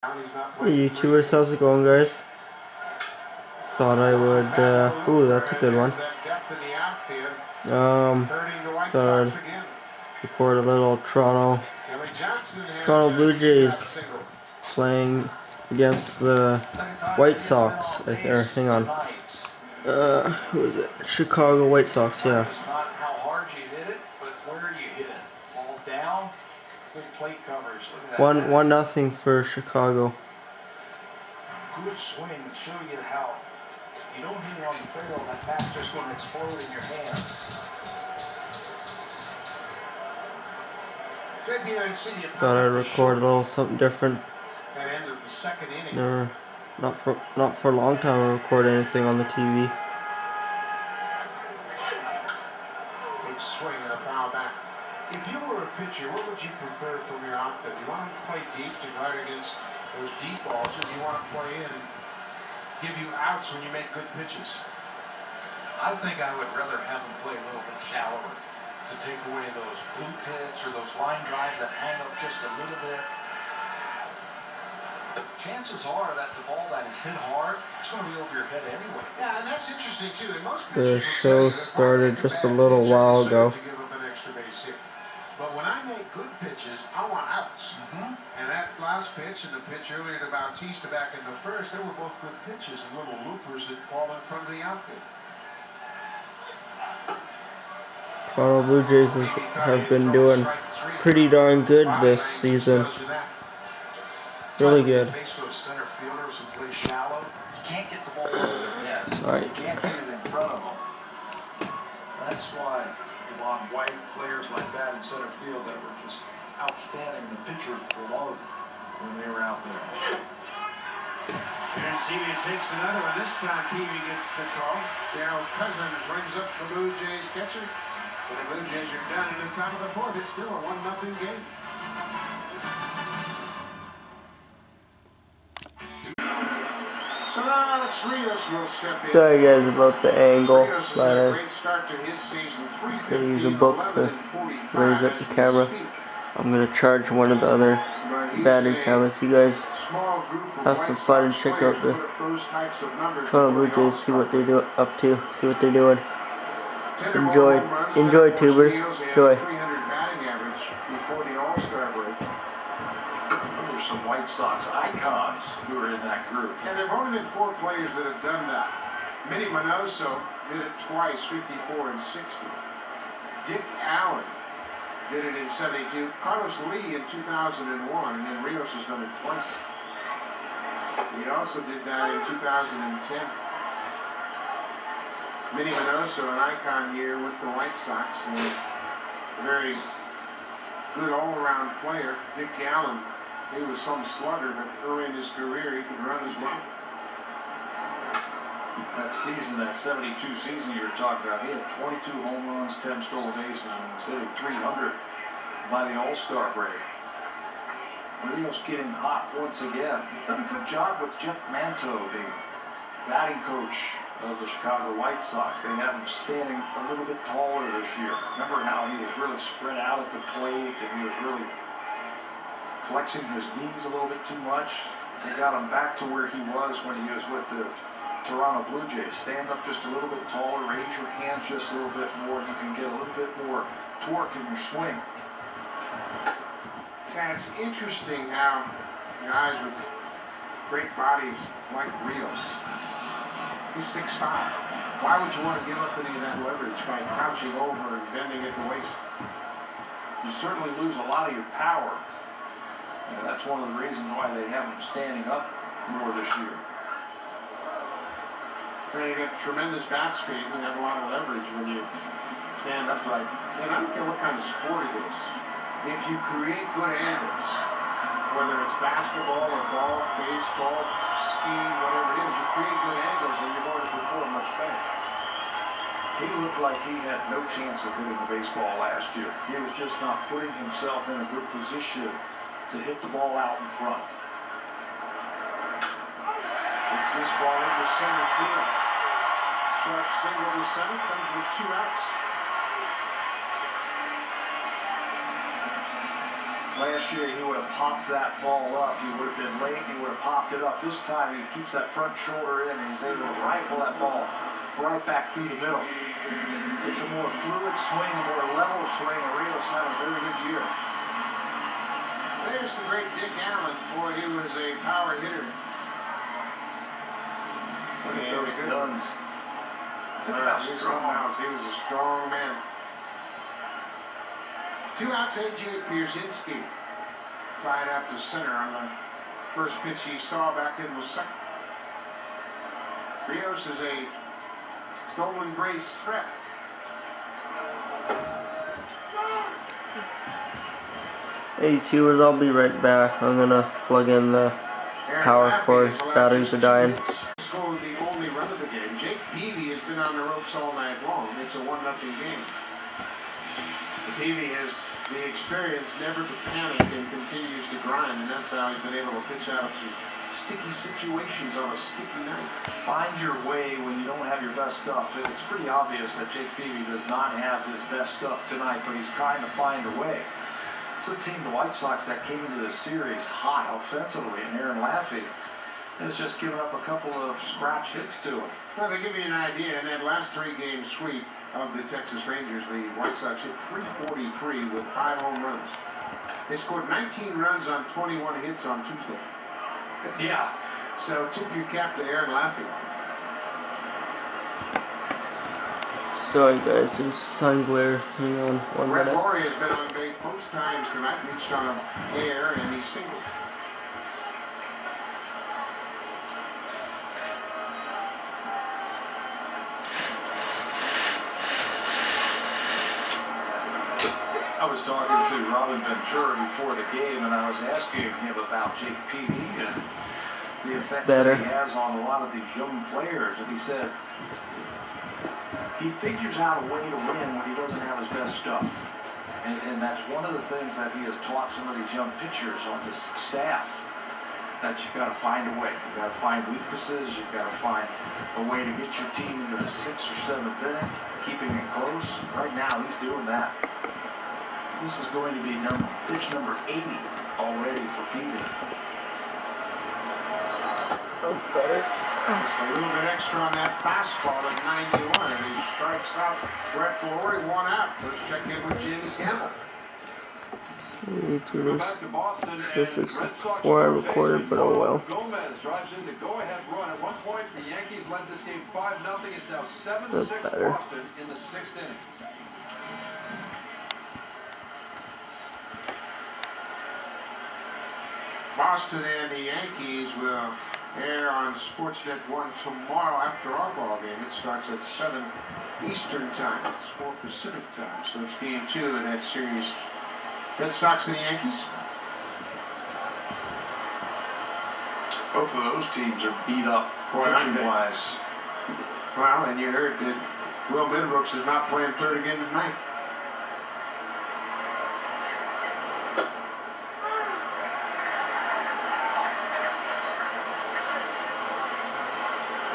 Hey YouTubers, how's it going, guys? Thought I would, ooh, that's a good one. Thought I'd record a little Toronto Blue Jays playing against the White Sox, or hang on. Who is it? Chicago White Sox, yeah. One nothing for Chicago. Good swing to show you how if you don't hit it on the barrel, that bat's just going to explode in your hands. Thought I'd record a little something different. End of the second inning. Never, not for a long time I record anything on the TV. Big swing and a foul back. If you were a pitcher, what would you prefer from your outfit? Do you want to play deep to guard against those deep balls, or do you want to play in and give you outs when you make good pitches? I think I would rather have them play a little bit shallower to take away those blue pits or those line drives that hang up just a little bit. Chances are that the ball that is hit hard, it's going to be over your head anyway. Yeah, and that's interesting too. And most the show started just a little while ago. But when I make good pitches, I want outs. And that last pitch and the pitch earlier to Bautista back in the first, they were both good pitches and little loopers that fall in front of the outfield. Toronto Blue Jays have been doing pretty darn good this season. Really good. Center fielders who play shallow, you can't get the ball over their heads. Right. You can't get it in front of them. That's why Devon White, players like that in center field that were just outstanding. The pitchers beloved when they were out there. And Srry takes another one. This time Peavy gets the call. Darryl Cousin brings up the Blue Jays catcher. But the Blue Jays are down in the top of the fourth. It's still a 1-0 game. So now Alex Rios will step in. Sorry guys about the angle, Rios but a I great start to his season. was going to use a book to raise up the camera. I'm going to charge one of the other battery cameras. You guys have some fun and check out the Toronto Blue Jays, see what they do up to, see what they're doing. Enjoy tubers, enjoy. Some White Sox icons who are in that group. And there have only been 4 players that have done that. Minnie Minoso did it twice, 54 and 60. Dick Allen did it in 72. Carlos Lee in 2001, and then Rios has done it twice. He also did that in 2010. Minnie Minoso, an icon year with the White Sox, and a very good all-around player. Dick Allen, he was some slugger, but early in his career he could run as well. That season, that 72 season you were talking about, he had 22 home runs, 10 stolen bases, and was hitting 300 by the All-Star break. Rios getting hot once again. He's done a good job with Jeff Manto, the batting coach of the Chicago White Sox. They have him standing a little bit taller this year. Remember how he was really spread out at the plate and he was really flexing his knees a little bit too much. They got him back to where he was when he was with the Toronto Blue Jays. Stand up just a little bit taller, raise your hands just a little bit more. You can get a little bit more torque in your swing. Yeah, it's interesting how guys with great bodies like Rios, he's 6'5". Why would you want to give up any of that leverage by crouching over and bending at the waist? You certainly lose a lot of your power. And that's one of the reasons why they have him standing up more this year. Now you got tremendous bat speed and you have a lot of leverage when you stand upright. And I don't care what kind of sport it is. If you create good angles, whether it's basketball or golf, baseball, skiing, whatever it is, you create good angles and you're going to score much better. He looked like he had no chance of hitting the baseball last year. He was just not putting himself in a good position to hit the ball out in front. It's this ball into center field. Sharp single to center, comes with 2 outs. Last year, he would have popped that ball up. He would have been late, and he would have popped it up. This time, he keeps that front shoulder in, and he's able to rifle that ball right back through the middle. It's a more fluid swing, a more level swing, and Rios had a very good year. There's the great Dick Allen. Boy, he was a power hitter. Look at those guns. He was a strong man. 2 outs, A.J. Pierzynski flying out to center on the first pitch he saw back in the second. Rios is a stolen base threat. Hey, viewers, I'll be right back. I'm gonna plug in the power cord. Batteries are dying. Scored the only run of the game. Jake Peavy has been on the ropes all night long. It's a 1-0 game. Peavy has the experience never to panic and continues to grind, and that's how he's been able to pitch out of some sticky situations on a sticky night. Find your way when you don't have your best stuff. It's pretty obvious that Jake Peavy does not have his best stuff tonight, but he's trying to find a way. It's a team, the White Sox, that came into this series hot offensively, and Aaron Laffey has just given up a couple of scratch hits to him. Well, to give you an idea, in that last 3-game sweep of the Texas Rangers, the White Sox hit .343 with 5 home runs. They scored 19 runs on 21 hits on Tuesday. Yeah. So tip your cap to Aaron Laffey. Sorry guys, there's sun glare. Hang on 1 Brett minute. Laurie has been on base most times tonight, reached on an air, and he's singled. I was talking to Robin Ventura before the game, and I was asking him about Jake Peavy and the effects that he has on a lot of these young players. And he said he figures out a way to win when he doesn't have his best stuff. And that's one of the things that he has taught some of these young pitchers on his staff, that you've got to find a way. You've got to find weaknesses. You've got to find a way to get your team into the 6th or 7th inning, keeping it close. Right now, he's doing that. This is going to be pitch number 80 already for Peavy. That's better. Just a little bit extra on that fastball at 91, and he strikes out Brett Laurie, 1 out. First check in with James Campbell. We're back to Boston, and Red Sox before I recorded, but oh well. Gomez drives in the go-ahead run. At one point, the Yankees led this game 5-0. It's now 7-6 Boston in the 6th inning. Boston and the Yankees will air on Sportsnet 1 tomorrow after our ball game. It starts at 7 Eastern time. It's 4 Pacific time. So it's game 2 of that series. Red Sox and the Yankees. Both of those teams are beat up pitching-wise. Well, and you heard that Will Middlebrooks is not playing third again tonight.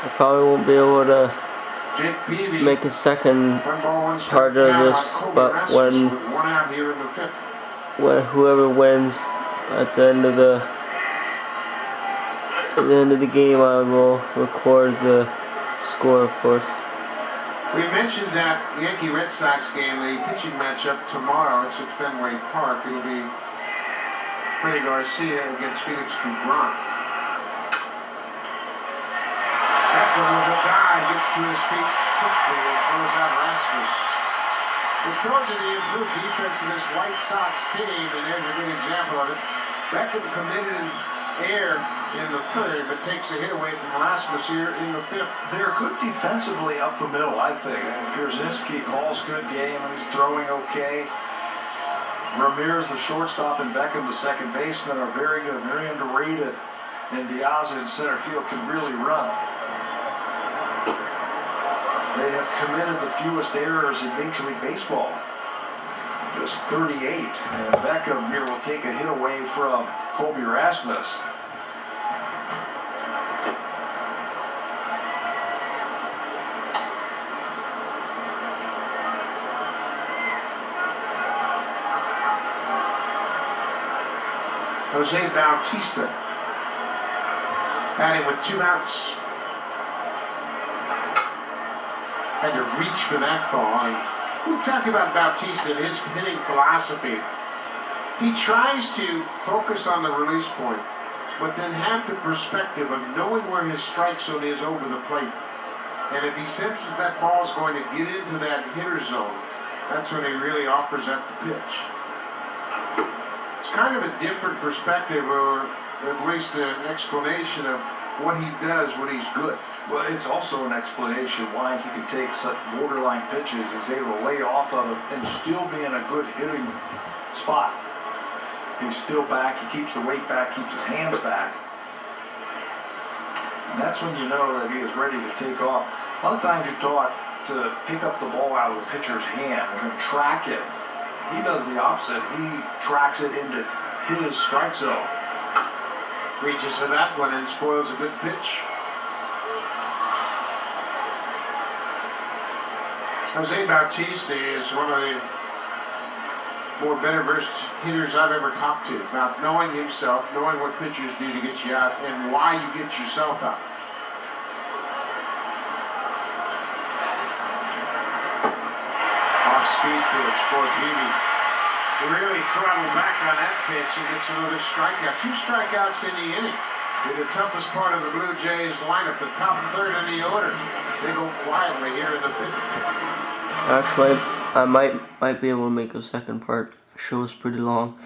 I probably won't be able to Jake Peavy, make a second 1 ball, 1 strike part of count this, on but Rasmus when with 1 out here in the 5th. whoever wins at the end of the game, I will record the score, of course. We mentioned that Yankee Red Sox game, the pitching matchup tomorrow. It's at Fenway Park. It'll be Freddie Garcia against Felix Doubront. Beckham with a dive, gets to his feet quickly and throws out Rasmus. We told you the improved defense of this White Sox team, and there's a good example of it. Beckham committed an error in the 3rd, but takes a hit away from Rasmus here in the 5th. They're good defensively up the middle, I think. Pierzynski calls good game, and he's throwing okay. Ramirez, the shortstop, and Beckham, the second baseman, are very good, very underrated. And Diaz in center field can really run. They have committed the fewest errors in Major League Baseball. Just 38. And Beckham here will take a hit away from Colby Rasmus. Jose Bautista batting with 2 outs. Had to reach for that ball. And we've talked about Bautista and his hitting philosophy. He tries to focus on the release point, but then have the perspective of knowing where his strike zone is over the plate. And if he senses that ball is going to get into that hitter zone, that's when he really offers up the pitch. It's kind of a different perspective, or at least an explanation of what he does when he's good. Well, it's also an explanation why he can take such borderline pitches, is able to lay off of it and still be in a good hitting spot. He's still back, he keeps the weight back, keeps his hands back. And that's when you know that he is ready to take off. A lot of times you're taught to pick up the ball out of the pitcher's hand and then track it. He does the opposite. He tracks it into his strike zone. Reaches for that one and spoils a good pitch. Jose Bautista is one of the more better versed hitters I've ever talked to, about knowing himself, knowing what pitchers do to get you out, and why you get yourself out. Off speed pitch for Peavy. Really throttled back on that pitch and gets another strikeout. 2 strikeouts in the inning. In the toughest part of the Blue Jays lineup, the top third in the order. They go quietly here in the 5th. Actually, I might be able to make a second part. The show is pretty long.